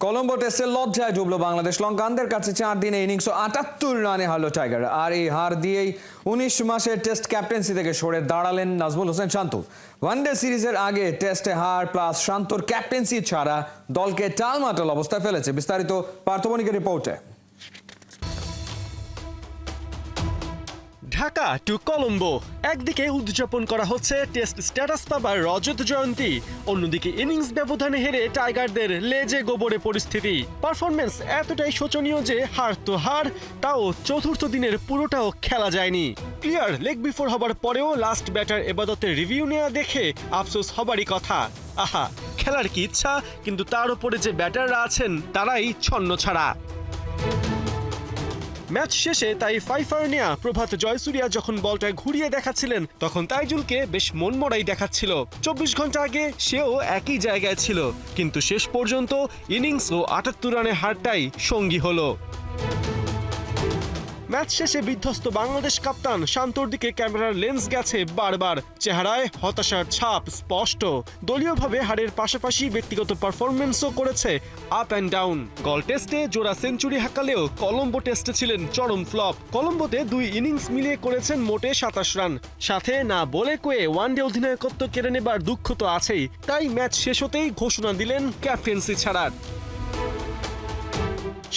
কলম্বো টেস্টে লজ্জায় ডুবলো বাংলাদেশ। লঙ্কানদের কাছে 4 দিনে ইনিংস 78 রানে হারলো টাইগার। আর এই হার দিয়েই 19 মাসের টেস্ট ক্যাপ্টেন্সি থেকে সরে দাঁড়ালেন নাজমুল হোসেন শান্ত। ওয়ানডে সিরিজের আগে টেস্টে হার প্লাস শান্তর ক্যাপ্টেন্সি ছাড়া দলকে টালমাটাল অবস্থায় ফেলেছে। বিস্তারিত পার্থ বণিকের রিপোর্টে। ঢাকা টু কলম্বো, একদিকে উদযাপন করা হচ্ছে টেস্ট স্ট্যাটাস পাবার রজত জয়ন্তী, অন্যদিকে ইনিংস ব্যবধানে হেরে টাইগারদের লেজে গোবরে পরিস্থিতি। পারফরমেন্স এতটাই শোচনীয় যে হার তো হার, তাও চতুর্থ দিনের পুরোটাও খেলা যায়নি। ক্লিয়ার লেগ বিফোর হবার পরেও লাস্ট ব্যাটার এবাদতের রিভিউ নেওয়া দেখে আফসোস হবারই কথা। আহা, খেলার কি ইচ্ছা, কিন্তু তার উপরে যে ব্যাটাররা আছেন তারাই ছন্ন ছাড়া। ম্যাচ শেষে তাই ফাইফারনিয়া প্রভাত জয়সূরিয়া যখন বলটা ঘুরিয়ে দেখাচ্ছিলেন তখন তাইজুলকে বেশ মনমরাই দেখাচ্ছিল। 24 ঘন্টা আগে সেও একই জায়গায় ছিল, কিন্তু শেষ পর্যন্ত ইনিংস ও 78 রানের হারটাই সঙ্গী হলো। ম্যাচ শেষে বিধ্বস্ত বাংলাদেশ কাপ্তান শান্তর দিকে ক্যামেরার লেন্স গেছে বারবার। চেহারায় হতাশার ছাপ স্পষ্ট। দলীয়ভাবে হারের পাশাপাশি ব্যক্তিগত পারফরমেন্সও করেছে আপ অ্যান্ড ডাউন। গল টেস্টে জোড়া সেঞ্চুরি হাঁকালেও কলম্বো টেস্টে ছিলেন চরম ফ্লপ। কলম্বোতে 2 ইনিংস মিলিয়ে করেছেন মোটে 27 রান। সাথে না বলে কয়ে ওয়ানডে অধিনায়কত্ব কেড়ে নেবার দুঃখ তো আছেই, তাই ম্যাচ শেষ হতেই ঘোষণা দিলেন ক্যাপ্টেন্সি ছাড়ার।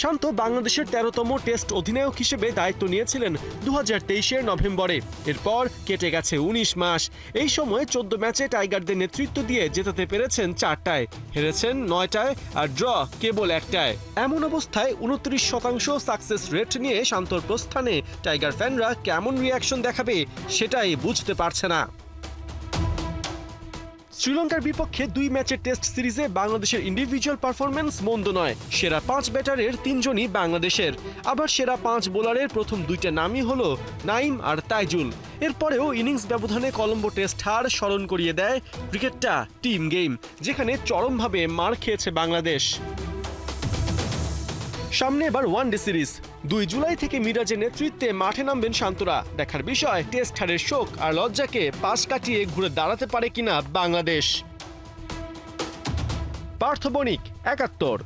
শান্ত বাংলাদেশের 13তম টেস্ট অধিনায়ক হিসেবে দায়িত্ব নিয়েছিলেন 2023-এর নভেম্বরে। এরপর কেটে গেছে 19 মাস। এই সময় 14 ম্যাচে টাইগারদের নেতৃত্ব দিয়ে জেতাতে পেরেছেন 4টায়, হেরেছেন 9টায় আর ড্র কেবল 1টায়। এমন অবস্থায় 29% সাকসেস রেট নিয়ে শান্তর প্রস্থানে টাইগার ফ্যানরা কেমন রিয়াকশন দেখাবে সেটাই বুঝতে পারছে না। শ্রীলঙ্কার বিপক্ষে 2 ম্যাচের টেস্ট সিরিজে বাংলাদেশের ইন্ডিভিজুয়াল পারফরমেন্স মন্দ নয়। সেরা 5 ব্যাটারের 3 জনই বাংলাদেশের। আবার সেরা 5 বোলারের প্রথম 2টা নামই হলো নাইম আর তাইজুল। এরপরেও ইনিংস ব্যবধানে কলম্বো টেস্ট হার স্মরণ করিয়ে দেয় ক্রিকেটটা টিম গেম, যেখানে চরমভাবে মার খেয়েছে বাংলাদেশ। সামনে এবার ওয়ানডে সিরিজ। 2 জুলাই থেকে মিরাজের নেতৃত্বে মাঠে নামবেন শান্তরা। দেখার বিষয় টেস্ট হারের শোক আর লজ্জাকে পাশ কাটিয়ে ঘুরে দাঁড়াতে পারে কিনা বাংলাদেশ। পার্থ বণিক, 71।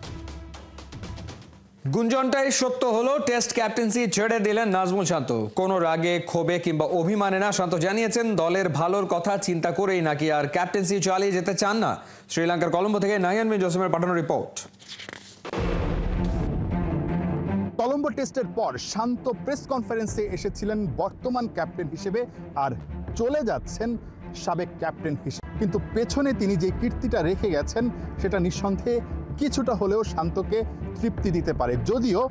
গুঞ্জনটাই সত্য হলো, টেস্ট ক্যাপ্টেন্সি ছেড়ে দিলেন নাজমুল শান্ত। কোনো রাগে ক্ষোভে কিংবা অভিমানে না। শান্ত জানিয়েছেন দলের ভালোর কথা চিন্তা করেই নাকি আর ক্যাপ্টেন্সি চালিয়ে যেতে চান না। শ্রীলঙ্কার কলম্বো থেকে নাহিয়ান বিন জসিমের পাঠানো রিপোর্ট। কলম্বো টেস্টের পর শান্ত প্রেস কনফারেন্সে এসেছিলেন বর্তমান ক্যাপ্টেন হিসেবে, আর চলে যাচ্ছেন সাবেক ক্যাপ্টেন হিসেবে। কিন্তু পেছনে তিনি যে কীর্তিটা রেখে গেছেন সেটা নিঃসন্দেহে কিছুটা হলেও শান্তকে তৃপ্তি দিতে পারে। যদিও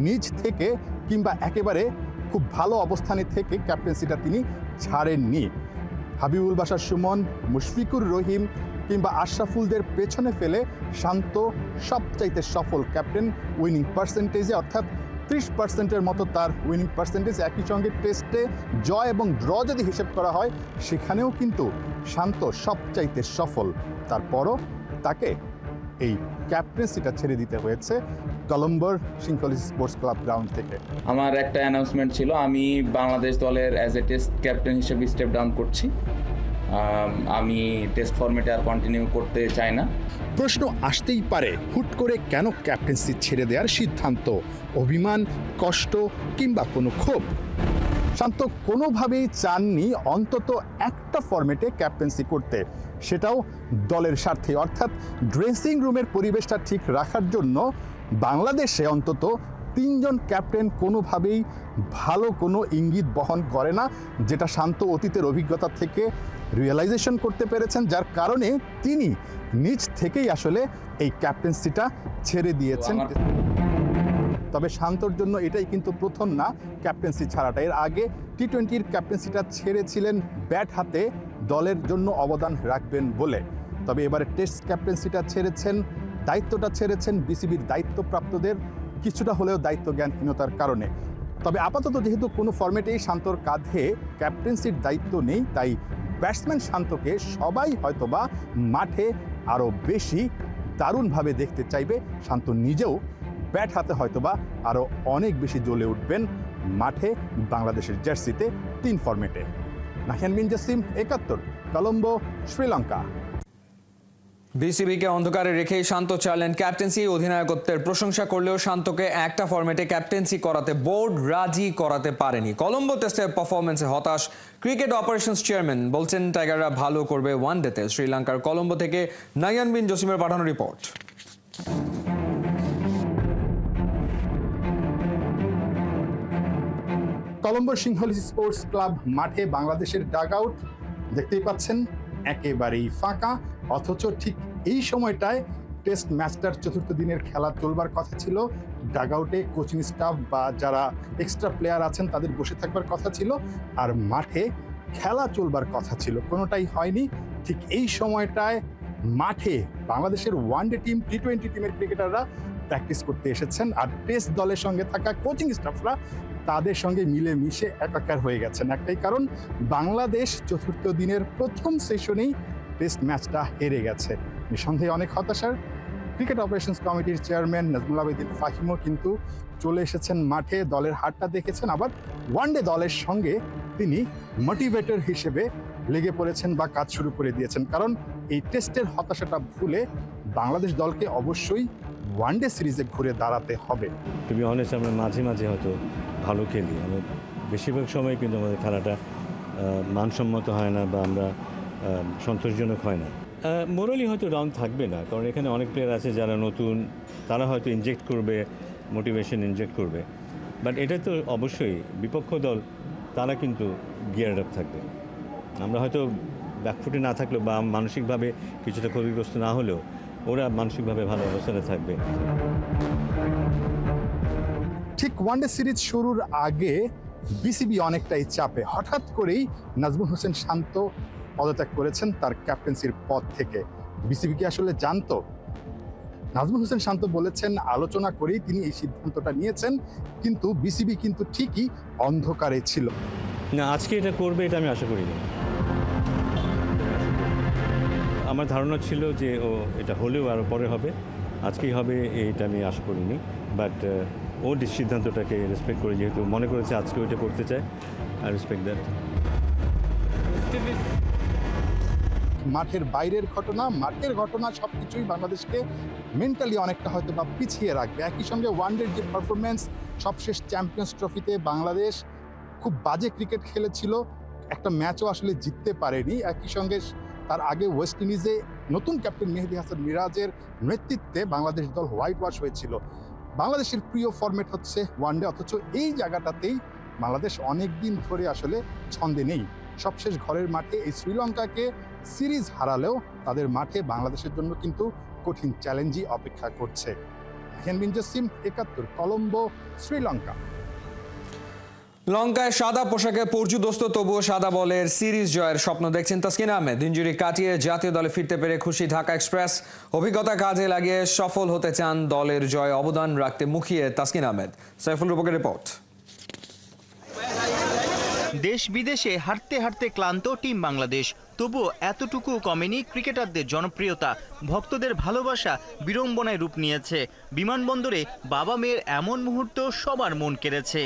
নিজ থেকে কিংবা একেবারে খুব ভালো অবস্থানে থেকে ক্যাপ্টেন্সিটা তিনি ছাড়েননি। হাবিবুল বাশার সুমন, মুশফিকুর রহিম কিংবা আশরাফুলদের পেছনে ফেলে শান্ত সবচাইতে সফল ক্যাপ্টেন উইনিং পার্সেন্টেজে, অর্থাৎ 30%-এর মতো তার উইনিং পার্সেন্টেজ। একই সঙ্গে টেস্টে জয় এবং ড্র যদি হিসেব করা হয় সেখানেও কিন্তু শান্ত সবচাইতে সফল। তারপরও তাকে এই ক্যাপ্টেন্সিটা ছেড়ে দিতে হয়েছে কলম্বোর সিংহলিজ স্পোর্টস ক্লাব গ্রাউন্ড থেকে। আমার একটা অ্যানাউন্সমেন্ট ছিল, আমি বাংলাদেশ দলের অ্যাজ এ টেস্ট ক্যাপ্টেন হিসেবে স্টেপ ডাউন করছি। আমি টেস্ট ফরম্যাটে আর কন্টিনিউ করতে চাই না। প্রশ্ন আসতেই পারে, হুট করে কেন ক্যাপ্টেন্সি ছেড়ে দেওয়ার সিদ্ধান্ত? অভিমান, কষ্ট কিংবা কোনো ক্ষোভ? শান্ত কোনোভাবেই চাননি অন্তত একটা ফরম্যাটে ক্যাপ্টেন্সি করতে, সেটাও দলের স্বার্থে। অর্থাৎ ড্রেসিং রুমের পরিবেশটা ঠিক রাখার জন্য বাংলাদেশে অন্তত 3 জন ক্যাপ্টেন কোনোভাবেই ভালো কোনো ইঙ্গিত বহন করে না, যেটা শান্ত অতীতের অভিজ্ঞতা থেকে রিয়েলাইজেশন করতে পেরেছেন, যার কারণে তিনি নিজ থেকেই আসলে এই ক্যাপ্টেন্সিটা ছেড়ে দিয়েছেন। তবে শান্তর জন্য এটাই কিন্তু প্রথম না ক্যাপ্টেন্সি ছাড়াটা। এর আগে টি-20-র ক্যাপ্টেন্সিটা ছেড়েছিলেন ব্যাট হাতে দলের জন্য অবদান রাখবেন বলে। তবে এবারে টেস্ট ক্যাপ্টেন্সিটা ছেড়েছেন, দায়িত্বটা ছেড়েছেন বিসিবির দায়িত্বপ্রাপ্তদের কিছুটা হলেও দায়িত্ব জ্ঞানহীনতার কারণে। তবে আপাতত যেহেতু কোনো ফরম্যাটেই শান্তর কাঁধে ক্যাপ্টেন্সির দায়িত্ব নেই, তাই ব্যাটসম্যান শান্তকে সবাই হয়তোবা মাঠে আরও বেশি দারুণভাবে দেখতে চাইবে। শান্ত নিজেও ব্যাট হাতে হয়তোবা আরও অনেক বেশি জ্বলে উঠবেন মাঠে বাংলাদেশের জার্সিতে 3 ফরম্যাটে। নাহিয়ান বিন জসিম, 71, কলম্বো, শ্রীলঙ্কা। বিসিবিকে অন্ধকারে রেখেই শান্ত চাইলেন ক্যাপ্টেন্সি। অধিনায়কত্বের প্রশংসা করলেও শান্তকে একটা ফরম্যাটে ক্যাপ্টেন্সি করাতে বোর্ড রাজি করাতে পারেনি। কলম্বো টেস্টের পারফরমেন্সে হতাশ ক্রিকেট অপারেশনস চেয়ারম্যান, বলছেন টাইগাররা ভালো করবে ওয়ানডেতে। শ্রীলঙ্কার কলম্বো থেকে নায়ান বিন জসিমের পাঠানো রিপোর্ট। কলম্বো সিংহলী স্পোর্টস ক্লাব মাঠে বাংলাদেশের ডাগ আউট দেখতেই পাচ্ছেন একেবারেই ফাঁকা, অথচ ঠিক এই সময়টায় টেস্ট ম্যাচটার চতুর্থ দিনের খেলা চলবার কথা ছিল। ডাগ আউটে কোচিং স্টাফ বা যারা এক্সট্রা প্লেয়ার আছেন তাদের বসে থাকবার কথা ছিল, আর মাঠে খেলা চলবার কথা ছিল, কোনোটাই হয়নি। ঠিক এই সময়টায় মাঠে বাংলাদেশের ওয়ানডে টিম, টি-20 টিমের ক্রিকেটাররা প্র্যাকটিস করতে এসেছেন, আর টেস্ট দলের সঙ্গে থাকা কোচিং স্টাফরা তাদের সঙ্গে মিলে মিশে একাকার হয়ে গেছেন। একটাই কারণ, বাংলাদেশ চতুর্থ দিনের প্রথম সেশনেই টেস্ট ম্যাচটা হেরে গেছে। নিঃসন্দেহে অনেক হতাশার। ক্রিকেট অপারেশনস কমিটির চেয়ারম্যান নাজমুল আবেদিন ফাহিমও কিন্তু চলে এসেছেন মাঠে, দলের হারটা দেখেছেন, আবার ওয়ানডে দলের সঙ্গে তিনি মোটিভেটর হিসেবে লেগে পড়েছেন বা কাজ শুরু করে দিয়েছেন। কারণ এই টেস্টের হতাশাটা ভুলে বাংলাদেশ দলকে অবশ্যই ওয়ানডে সিরিজে ঘুরে দাঁড়াতে হবে। টু বি অনেস্ট, আমরা মাঝে মাঝে হয়তো ভালো খেলি, আমরা বেশিরভাগ সময় কিন্তু আমাদের খেলাটা মানসম্মত হয় না বা আমরা সন্তোষজনক হয় না। মোরালি হয়তো ডাউন থাকবে না, কারণ এখানে অনেক প্লেয়ার আছে যারা নতুন, তারা হয়তো ইনজেক্ট করবে, মোটিভেশন ইনজেক্ট করবে। বাট এটা তো অবশ্যই বিপক্ষ দল, তারা কিন্তু গিয়ার আপ থাকবে। আমরা হয়তো ব্যাকফুটে না থাকলেও বা মানসিকভাবে কিছুটা ক্ষতিগ্রস্ত না হলেও ওরা মানসিকভাবে ভালো অবস্থানে থাকবে। ঠিক ওয়ানডে সিরিজ শুরুর আগে বিসিবি অনেকটাই চাপে। হঠাৎ করেই নাজমুল হোসেন শান্ত পদত্যাগ করেছেন তার ক্যাপ্টেন্সির পদ থেকে। বিসিবি কি আসলে জানতো? নাজমুল হোসেন শান্ত বলেছেন আলোচনা করেই তিনি এই সিদ্ধান্তটা নিয়েছেন, কিন্তু বিসিবি কিন্তু ঠিকই অন্ধকারে ছিল। না, আজকে এটা করবে এটা আমি আশা করিনি। আমার ধারণা ছিল যে এটা হলেও আরও পরে হবে, আজকেই হবে এটা আমি আশা করিনি। বাট ওর সিদ্ধান্তটাকে রেসপেক্ট করে, যেহেতু মনে করেছে আজকে ওইটা করতে চায়, আই রেসপেক্ট দ্যাট। মাঠের বাইরের ঘটনা, মাঠের ঘটনা সবকিছুই বাংলাদেশকে মেন্টালি অনেকটা হয়তো বা পিছিয়ে রাখবে। একই সঙ্গে ওয়ানডের যে পারফরমেন্স, সবশেষ চ্যাম্পিয়ন্স ট্রফিতে বাংলাদেশ খুব বাজে ক্রিকেট খেলেছিল, একটা ম্যাচও আসলে জিততে পারেনি। একই সঙ্গে তার আগে ওয়েস্ট ইন্ডিজে নতুন ক্যাপ্টেন মেহেদী হাসান মিরাজের নেতৃত্বে বাংলাদেশ দল হোয়াইট ওয়াশ হয়েছিল। বাংলাদেশের প্রিয় ফরম্যাট হচ্ছে ওয়ানডে, অথচ এই জায়গাটাতেই বাংলাদেশ অনেক দিন ধরে আসলে ছন্দে নেই। সবশেষ ঘরের মাঠে এই শ্রীলঙ্কাকে সিরিজ হারালেও তাদের মাঠে বাংলাদেশের জন্য কিন্তু কঠিন চ্যালেঞ্জই অপেক্ষা করছে। নাহিয়ান বিন জসিম, ৭১, কলম্বো, শ্রীলঙ্কা। লঙ্কায় সাদা পোশাকে পর্যুদস্ত, তবুও সাদা বলের সিরিজ জয়ের স্বপ্ন দেখছেন তাসকিন আহমেদ। ইনজুরি কাটিয়ে জাতীয় দলে ফিরতে পেরে খুশি ঢাকা এক্সপ্রেস। অভিজ্ঞতা কাজে লাগিয়ে সফল হতে চান দলের জয় অবদান রাখতে মুখিয়ে তাসকিন আহমেদ। সাইফুল রূপকের রিপোর্ট। দেশ বিদেশে হাঁটতে হাঁটতে ক্লান্ত টিম বাংলাদেশ, তবুও এতটুকু কমেনি ক্রিকেটারদের জনপ্রিয়তা। ভক্তদের ভালোবাসা বিড়ম্বনায় রূপ নিয়েছে। বিমানবন্দরে বাবা মেয়ের এমন মুহূর্ত সবার মন কেড়েছে।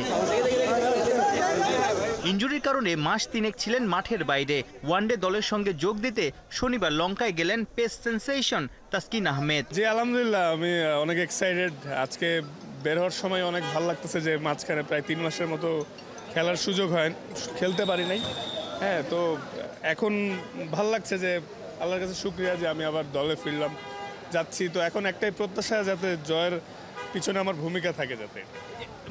ইনজুরির কারণে মাস ৩ ছিলেন মাঠের বাইরে। ওয়ানডে দলের সঙ্গে যোগ দিতে শনিবার লঙ্কায় গেলেন পেস সেন্সেশন তাসকিন আহমেদ। জি আলহামদুলিল্লাহ, আমি অনেক এক্সাইটেড। আজকে বের হওয়ার সময় অনেক ভালো লাগতেছে যে মাঝখানে প্রায় ৩ মাসের মতো খেলার সুযোগ হয়, খেলতে পারি নাই। হ্যাঁ, তো এখন ভাল লাগছে যে আল্লাহর কাছে শুকরিয়া যে আমি আবার দলে ফিরলাম, যাচ্ছি। তো এখন একটাই প্রত্যাশা, যাতে জয়ের পিছনে আমার ভূমিকা থাকে। যাতে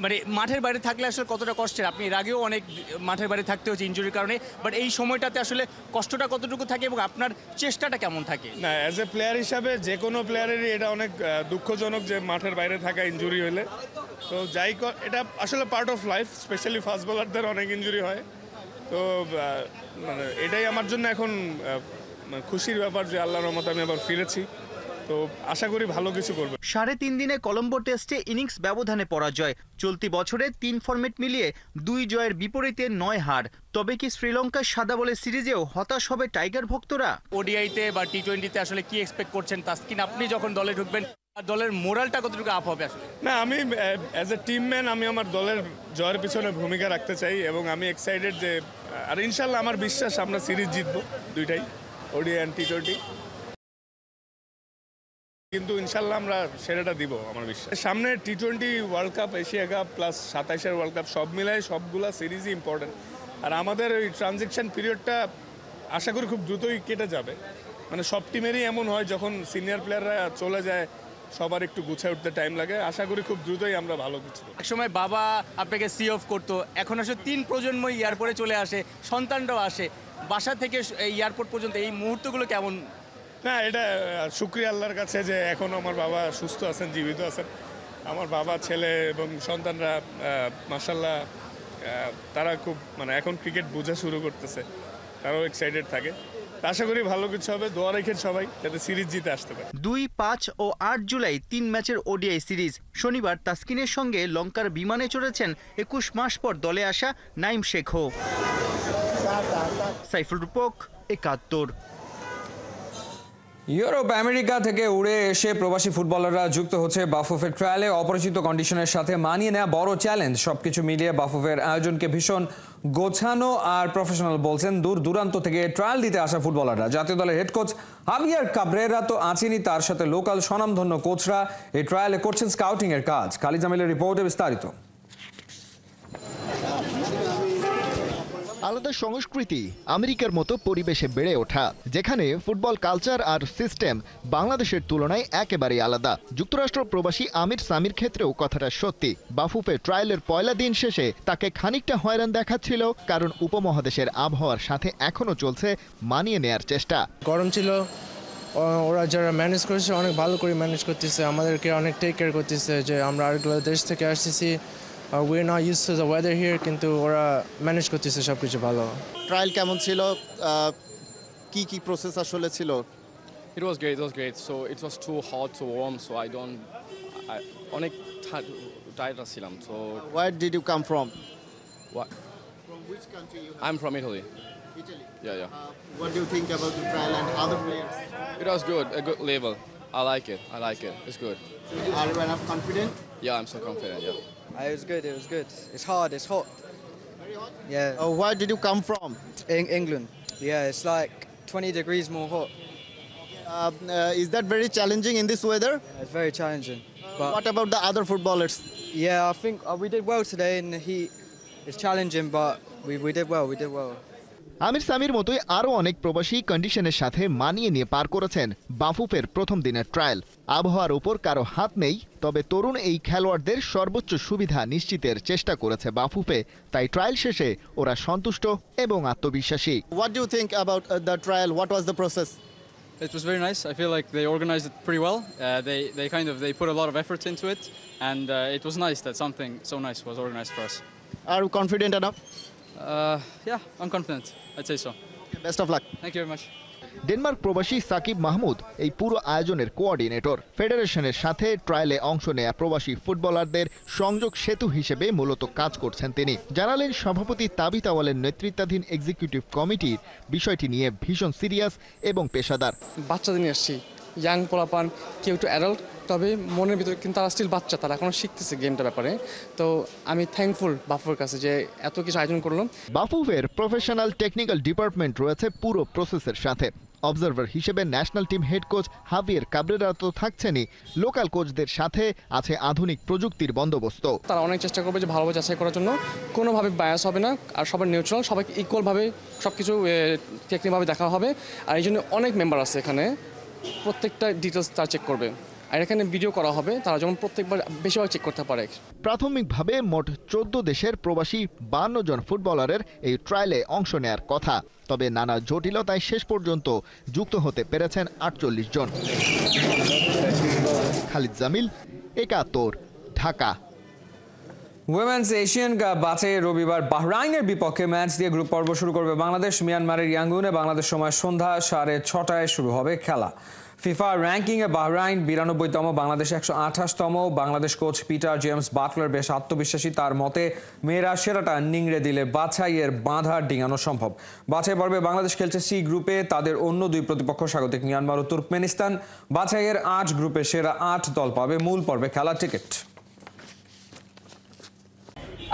মানে মাঠের বাইরে থাকলে আসলে কতটা কষ্টের, আপনি এর আগেও অনেক মাঠের বাইরে থাকতে হচ্ছে ইনজুরির কারণে, বাট এই সময়টাতে আসলে কষ্টটা কতটুকু থাকে এবং আপনার চেষ্টাটা কেমন থাকে? না, অ্যাজ এ প্লেয়ার হিসাবে যে কোনো প্লেয়ারেরই এটা অনেক দুঃখজনক যে মাঠের বাইরে থাকা ইনজুরি হলে। তো যাই এটা আসলে part of life, specially fast বোলারদের অনেক ইনজুরি হয়। তো মানে এটাই আমার জন্য এখন খুশির ব্যাপার যে আল্লাহর রহমতে আমি আবার ফিরেছি। তো আশা করি ভালো কিছু করবে। ৩.৫ দিনে কলম্বো টেস্টে ইনিংস ব্যবধানে পরাজয়। চলতি বছরে ৩ ফরম্যাট মিলিয়ে ২ জয়ের বিপরীতে ৯ হার। তবে কি শ্রীলঙ্কার সাদা বলের সিরিজেও হতাশ হবে টাইগার ভক্তরা? ওডিআইতে বা টি-20তে আসলে কি এক্সপেক্ট করছেন তাসকিন, আপনি যখন দলে ঢুকবেন আর দলের মোরালটা কতটুকু আপ হবে আসলে? না, আমি অ্যাজ এ টিম ম্যান আমি আমার দলের জয়ের পিছনে ভূমিকা রাখতে চাই এবং আমি এক্সাইটেড যে, আর ইনশাল্লাহ আমার বিশ্বাস আমরা সিরিজ জিতবো দুইটাই, ওডিআই অ্যান্ড টি-20। কিন্তু ইনশাল্লাহ আমরা সেরাটা দিব আমার বিশ্বাস। সামনে টি-20 world cup, Asia cup plus 27-এর ওয়ার্ল্ড কাপ সব মিলাই সবগুলা সিরিজই ইম্পর্টেন্ট। আর আমাদের ওই ট্রানজিশন পিরিয়ডটা আশা করি খুব দ্রুতই কেটে যাবে। মানে সব টিমেরই এমন হয়, যখন সিনিয়র প্লেয়াররা চলে যায় সবার একটু গুছায় উঠতে টাইম লাগে। আশা করি খুব দ্রুতই আমরা ভালো কিছু। একসময় বাবা আপনাকে সি অফ করতো, এখন আসলে 3 প্রজন্মই এয়ারপোর্টে চলে আসে, সন্তানরাও আসে। বাসা থেকে এয়ারপোর্ট পর্যন্ত এই মুহূর্তগুলো কেমন? না, এটা শুকরিয়া আল্লাহর কাছে যে এখনও আমার বাবা সুস্থ আছেন, জীবিত আছেন। আমার বাবা, ছেলে এবং সন্তানরা মাশাআল্লাহ তারা খুব মানে এখন ক্রিকেট বোঝা শুরু করতেছে, তারাও এক্সাইটেড থাকে। আশা করি ভালো কিছু হবে, দোয়া রেখেন সবাই যাতে সিরিজ জিতে আসতে পারে। 2, 5 ও 8 জুলাই 3 ম্যাচের ওডিআই সিরিজ। শনিবার তাসকিনের সঙ্গে লঙ্কার বিমানে চড়েছেন 21 মাস পর দলে আসা নাইম শেখও। সাইফুল রূপক, 71। ইউরোপ আমেরিকা থেকে উড়ে এসে প্রবাসী ফুটবলাররা যুক্ত হচ্ছে বাফুফের ট্রায়ালে। অপরিচিত কন্ডিশনের সাথে মানিয়ে নেওয়া বড় চ্যালেঞ্জ। সবকিছু মিলিয়ে বাফুফের আয়োজনকে ভীষণ গোছানো আর প্রফেশনাল বলছেন দূর দূরান্ত থেকে ট্রায়াল দিতে আসা ফুটবলাররা। জাতীয় দলের হেড কোচ হাভিয়ার কাব্রেরা তো আছেনই, তার সাথে লোকাল স্বনামধন্য কোচরা এই ট্রায়ালে করছেন স্কাউটিং এর কাজ। খালিদ জামিলের রিপোর্টে বিস্তারিত। আলাদা সংস্কৃতি, আমেরিকার মতো পরিবেশে বেড়ে ওঠা, যেখানে ফুটবল কালচার আর সিস্টেম বাংলাদেশের তুলনায় একেবারেই আলাদা। যুক্তরাষ্ট্র প্রবাসী আমির সামির ক্ষেত্রেও কথাটা সত্যি। বাফুফে ট্রায়ালের পয়লা দিন শেষে তাকে খানিকটা হয়রান দেখাচ্ছিল, কারণ উপমহাদেশের আবহাওয়ার সাথে এখনও চলছে মানিয়ে নেয়ার চেষ্টা। গরম ছিল, ওরা যারা ম্যানেজ করেছে অনেক ভালো করে ম্যানেজ করতেছে, আমাদেরকে অনেক টেক কেয়ার করতেছে যে আমরা আরেকগুলো দেশ থেকে আসতেছি, we are not used to the weather here, কিন্তু ওরা ম্যানেজ করতেছে সব কিছু ভালো। ট্রায়াল কেমন ছিল, কি প্রসেস আসলে ছিল? It was great. So it was too hot, too warm, so I অনেক টায়ার্ড ছিলাম। So Where did you come from? what? From which country you have? I'm from Italy. Italy. Yeah. What do you think about the trial and other players? It was good, a good level. I like it. It's good. Are you enough confident? Yeah, I'm so confident, yeah. It was good. It's hard, it's hot. Very hot? Yeah. Where did you come from? England. Yeah, it's like 20 degrees more hot. Is that very challenging in this weather? It's very challenging. But What about the other footballers? yeah, I think we did well today in the heat. It's challenging, but we did well. আমির সামির মতোই আরও অনেক প্রবাসী কন্ডিশনের সাথে মানিয়ে নিয়ে পার করেছেন বাফুফের প্রথম দিনের ট্রায়াল। আবহাওয়ার উপর কারো হাত নেই, তবে তরুণ এই খেলোয়াড়দের সর্বোচ্চ সুবিধা নিশ্চিতের চেষ্টা করেছে বাফুফে। তাই ট্রায়াল শেষে ওরা সন্তুষ্ট এবং আত্মবিশ্বাসী। What do you think about the trial? What was the process? It was very nice. I feel like they organized it pretty well. They put a lot of effort into it, and it was nice that something so nice was organized for us. Are you confident enough? Yeah, I'm confident. I'd say so. Best of luck. Thank you very much. Denmark প্রবাসী সাকিব মাহমুদ এই পুরো আয়োজনের coordinator. ফেডারেশনের সাথে ট্রায়ালে অংশ নেয়া প্রবাসী ফুটবলারদের সংযোগ সেতু হিসেবে মূলত কাজ করছেন তিনি। জানালেন সভাপতি তাবিত আওয়ালের নেতৃত্বাধীন এক্সিকিউটিভ কমিটির বিষয়টি নিয়ে ভীষণ সিরিয়াস এবং পেশাদার। বাচ্চাদের নিয়ে আসছি, ইয়াং পোলাপান, কেউ একটু অ্যাডাল্ট, তবে মনের ভিতরে কিন্তু তারা স্টিল বাচ্চা, তারা এখনো শিখতেছে গেমটা ব্যাপারে। তো আমি থ্যাঙ্কফুল বাফুফের কাছে যে এত কিছু আয়োজন করলাম। বাফুফের প্রফেশনাল টেকনিক্যাল ডিপার্টমেন্ট রয়েছে পুরো প্রসেসের সাথে। অবজারভার হিসেবে national team head coach হাভিয়ার Cabrera তো থাকছেনই, লোকাল কোচদের সাথে আছে আধুনিক প্রযুক্তির বন্দোবস্ত। তারা অনেক চেষ্টা করবে যে ভালোভাবে যাচাই করার জন্য, কোনোভাবে বায়াস হবে না, আর সবার নিউট্রাল, সবাইকে ইকুয়ালভাবে সব কিছু টেকনিকভাবে দেখা হবে। আর এই জন্য অনেক মেম্বার আছে এখানে, প্রত্যেকটা ডিটেলস তারা চেক করবে। আর এখানে ভিডিও করা হবে, তারা যেমন প্রত্যেকবার বেশিরভাগ চেক করতে পারে। প্রাথমিকভাবে মোট 14 দেশের প্রবাসী 52 জন ফুটবলারের এই ট্রায়ালে অংশ নেয়ার কথা, তবে নানা জটিলতায় শেষ পর্যন্ত যুক্ত হতে পেরেছেন 48 জন। Khalid Jamil, 71, Dhaka. Women's Asian cup বাছাইয়ে রবিবার বাহরাইনের বিপক্ষে ম্যাচ দিয়ে গ্রুপ পর্ব শুরু করবে বাংলাদেশ। মিয়ানমারের ইয়াঙ্গুনে বাংলাদেশ সময় সন্ধ্যা 6:30 শুরু হবে খেলা। ফিফা র্যাঙ্কিংয়ে বাহরাইন 92তম, বাংলাদেশ 128তম। Bangladesh coach Peter James Butler বেশ আত্মবিশ্বাসী। তার মতে মেয়েরা সেরাটা নিংড়ে দিলে বাছাইয়ের বাঁধা ডিঙানো সম্ভব। বাছাই পর্বে বাংলাদেশ খেলছে সি গ্রুপে, তাদের অন্য 2 প্রতিপক্ষ স্বাগতিক মিয়ানমার ও তুর্কমেনিস্তান। বাছাইয়ের 8 গ্রুপে সেরা 8 দল পাবে মূল পর্বে খেলার টিকিট।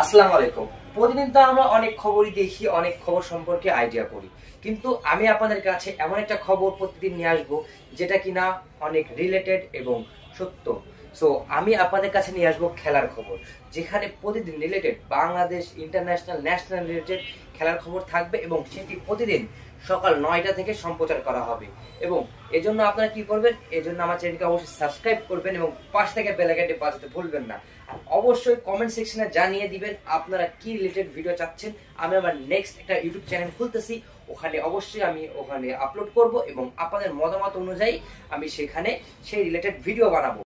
আসসালামু আলাইকুম। প্রতিদিন তো আমরা অনেক খবরই দেখি, অনেক খবর সম্পর্কে আইডিয়া করি, কিন্তু আমি আপনাদের কাছে এমন একটা খবর প্রতিদিন নিয়ে আসবো যেটা কিনা অনেক রিলেটেড এবং সত্য। সো আমি আপনাদের কাছে নিয়ে আসবো খেলার খবর, যেখানে প্রতিদিন related Bangladesh, international, national related খেলার খবর থাকবে এবং সেটি প্রতিদিন সকাল 9টা থেকে সম্প্রচার করা হবে। এবং এজন্য আপনারা কি করবেন, এজন্য আমার চ্যানেলকে অবশ্যই সাবস্ক্রাইব করবেন এবং পাশ থেকে বেল আইকনটি বাজাতে ভুলবেন না। আর অবশ্যই কমেন্ট সেকশনে জানিয়ে দিবেন আপনারা কি রিলেটেড ভিডিও চাচ্ছেন। আমি আমার নেক্সট একটা ইউটিউব চ্যানেল খুলতেছি, ওখানে অবশ্যই আমি ওখানে আপলোড করব এবং আপনাদের মতামত অনুযায়ী আমি সেখানে সেই রিলেটেড ভিডিও বানাবো।